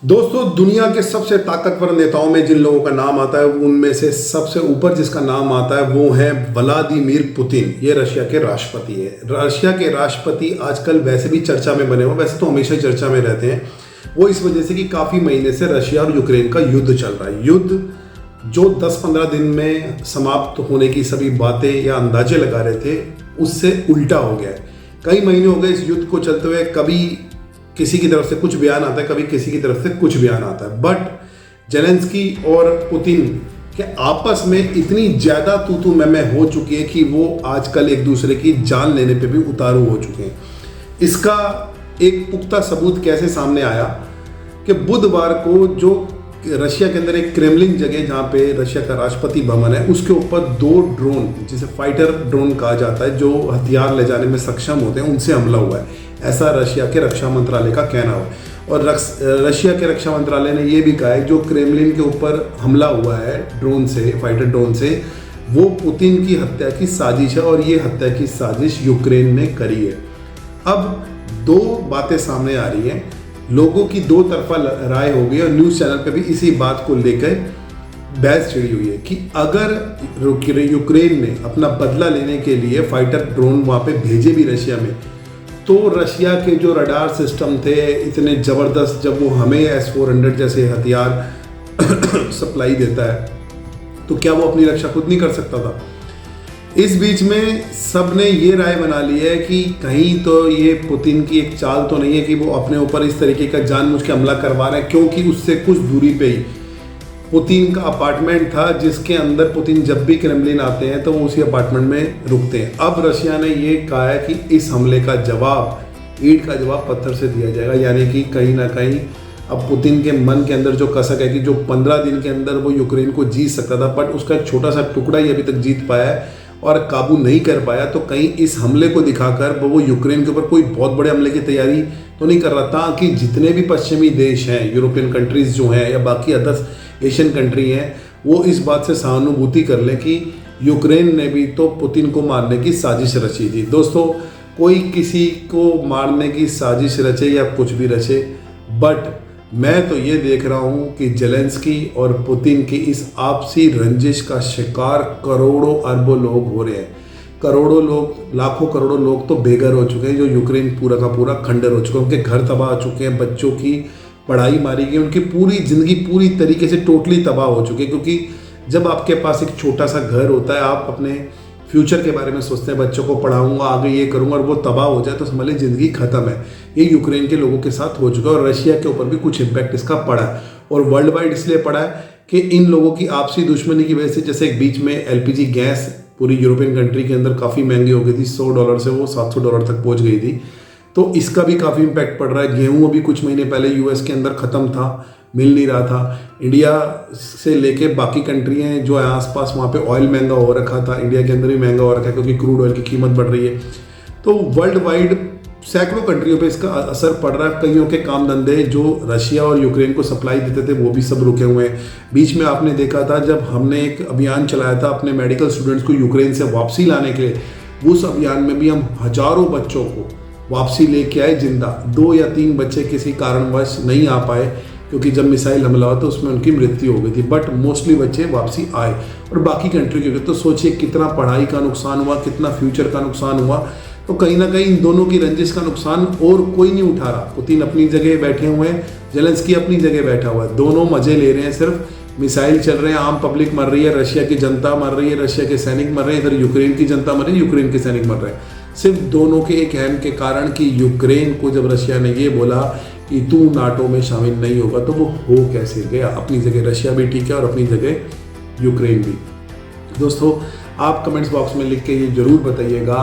दोस्तों, दुनिया के सबसे ताकतवर नेताओं में जिन लोगों का नाम आता है उनमें से सबसे ऊपर जिसका नाम आता है वो है व्लादिमीर पुतिन। ये रशिया के राष्ट्रपति है। रशिया के राष्ट्रपति आजकल वैसे भी चर्चा में बने हुए, वैसे तो हमेशा चर्चा में रहते हैं। वो इस वजह से कि काफ़ी महीने से रशिया और यूक्रेन का युद्ध चल रहा है। युद्ध जो 10-15 दिन में समाप्त होने की सभी बातें या अंदाजे लगा रहे थे, उससे उल्टा हो गया है। कई महीने हो गए इस युद्ध को चलते हुए। कभी किसी की तरफ से कुछ बयान आता है, कभी किसी की तरफ से कुछ बयान आता है। बट जेलेंस्की और पुतिन के आपस में इतनी ज़्यादा तू मैं हो चुकी है कि वो आजकल एक दूसरे की जान लेने पे भी उतारू हो चुके हैं। इसका एक पुख्ता सबूत कैसे सामने आया कि बुधवार को जो रशिया के अंदर एक क्रेमलिन जगह जहाँ पे रशिया का राष्ट्रपति भवन है, उसके ऊपर 2 ड्रोन, जिसे फाइटर ड्रोन कहा जाता है, जो हथियार ले जाने में सक्षम होते हैं, उनसे हमला हुआ है। ऐसा रशिया के रक्षा मंत्रालय का कहना है। और रशिया के रक्षा मंत्रालय ने यह भी कहा है जो क्रेमलिन के ऊपर हमला हुआ है ड्रोन से, फाइटर ड्रोन से, वो पुतिन की हत्या की साजिश है और ये हत्या की साजिश यूक्रेन ने करी है। अब 2 बातें सामने आ रही हैं। लोगों की 2 तरफा राय हो गई और न्यूज़ चैनल पे भी इसी बात को लेकर बहस छिड़ी हुई है कि अगर यूक्रेन ने अपना बदला लेने के लिए फाइटर ड्रोन वहाँ पे भेजे भी रशिया में, तो रशिया के जो रडार सिस्टम थे इतने ज़बरदस्त, जब वो हमें S-400 जैसे हथियार सप्लाई देता है, तो क्या वो अपनी रक्षा खुद नहीं कर सकता था? इस बीच में सब ने ये राय बना ली है कि कहीं तो ये पुतिन की एक चाल तो नहीं है कि वो अपने ऊपर इस तरीके का जानबूझ के हमला करवा रहे हैं, क्योंकि उससे कुछ दूरी पे ही पुतिन का अपार्टमेंट था, जिसके अंदर पुतिन जब भी क्रेमलिन आते हैं तो वो उसी अपार्टमेंट में रुकते हैं। अब रशिया ने ये कहा है कि इस हमले का जवाब, ईंट का जवाब पत्थर से दिया जाएगा। यानी कि कहीं ना कहीं अब पुतिन के मन के अंदर जो कसक है कि जो 15 दिन के अंदर वो यूक्रेन को जीत सकता था, बट उसका एक छोटा सा टुकड़ा ही अभी तक जीत पाया है और काबू नहीं कर पाया, तो कहीं इस हमले को दिखाकर वो यूक्रेन के ऊपर कोई बहुत बड़े हमले की तैयारी तो नहीं कर रहा था कि जितने भी पश्चिमी देश हैं, यूरोपियन कंट्रीज़ जो हैं या बाकी अदर्स एशियन कंट्री हैं, वो इस बात से सहानुभूति कर लें कि यूक्रेन ने भी तो पुतिन को मारने की साजिश रची थी। दोस्तों, कोई किसी को मारने की साजिश रचे या कुछ भी रचे, बट मैं तो ये देख रहा हूँ कि जेलेंस्की और पुतिन की इस आपसी रंजिश का शिकार करोड़ों अरबों लोग हो रहे हैं। करोड़ों लोग, लाखों करोड़ों लोग तो बेघर हो चुके हैं, जो यूक्रेन पूरा का पूरा खंडर हो चुका है। उनके घर तबाह हो चुके हैं, बच्चों की पढ़ाई मारी गई, उनकी पूरी ज़िंदगी पूरी तरीके से टोटली तबाह हो चुकी है। क्योंकि जब आपके पास एक छोटा सा घर होता है, आप अपने फ्यूचर के बारे में सोचते हैं, बच्चों को पढ़ाऊंगा, आगे ये करूंगा, और वो तबाह हो जाए तो समझ लीजिए ज़िंदगी ख़त्म है। ये यूक्रेन के लोगों के साथ हो चुका है और रशिया के ऊपर भी कुछ इम्पैक्ट इसका पड़ा है, और वर्ल्ड वाइड इसलिए पड़ा है कि इन लोगों की आपसी दुश्मनी की वजह से, जैसे एक बीच में LPG गैस पूरी यूरोपियन कंट्री के अंदर काफ़ी महंगी हो गई थी, $100 से वो $700 तक पहुँच गई थी, तो इसका भी काफ़ी इम्पैक्ट पड़ रहा है। गेहूँ अभी कुछ महीने पहले US के अंदर ख़त्म था, मिल नहीं रहा था। इंडिया से लेके बाकी कंट्री हैं जो है आसपास, वहाँ पे ऑयल महंगा हो रखा था, इंडिया के अंदर भी महंगा हो रखा है क्योंकि क्रूड ऑयल की कीमत बढ़ रही है। तो वर्ल्ड वाइड सैकड़ों कंट्रियों पे इसका असर पड़ रहा है। कईयों के काम धंधे जो रशिया और यूक्रेन को सप्लाई देते थे वो भी सब रुके हुए हैं। बीच में आपने देखा था जब हमने एक अभियान चलाया था अपने मेडिकल स्टूडेंट्स को यूक्रेन से वापसी लाने के लिए, उस अभियान में भी हम हजारों बच्चों को वापसी लेके आए जिंदा। 2 या 3 बच्चे किसी कारणवश नहीं आ पाए क्योंकि जब मिसाइल हमला हुआ तो उसमें उनकी मृत्यु हो गई थी, बट मोस्टली बच्चे वापसी आए। और बाकी कंट्री के तो सोचिए कितना पढ़ाई का नुकसान हुआ, कितना फ्यूचर का नुकसान हुआ। तो कहीं ना कहीं इन दोनों की रंजिश का नुकसान और कोई नहीं उठा रहा। पुतिन अपनी जगह बैठे हुए हैं, जेलेंस्की अपनी जगह बैठा हुआ है, दोनों मजे ले रहे हैं। सिर्फ मिसाइल चल रहे हैं, आम पब्लिक मर रही है, रशिया की जनता मर रही है, रशिया के सैनिक मर रहे हैं, इधर यूक्रेन की जनता मर रही है, यूक्रेन के सैनिक मर रहे हैं, सिर्फ दोनों के एक अहम के कारण कि यूक्रेन को जब रशिया ने ये बोला कि तू नाटो में शामिल नहीं होगा, तो वो हो कैसे गया। अपनी जगह रशिया भी ठीक है और अपनी जगह यूक्रेन भी। दोस्तों, आप कमेंट्स बॉक्स में लिख के ये जरूर बताइएगा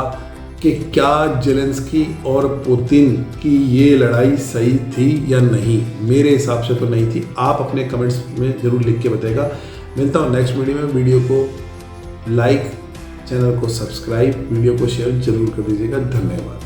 कि क्या जेलेंस्की और पुतिन की ये लड़ाई सही थी या नहीं। मेरे हिसाब से तो नहीं थी। आप अपने कमेंट्स में जरूर लिख के बताइएगा। मिलता हूँ नेक्स्ट वीडियो में। वीडियो को लाइक, चैनल को सब्सक्राइब, वीडियो को शेयर जरूर कर दीजिएगा। धन्यवाद।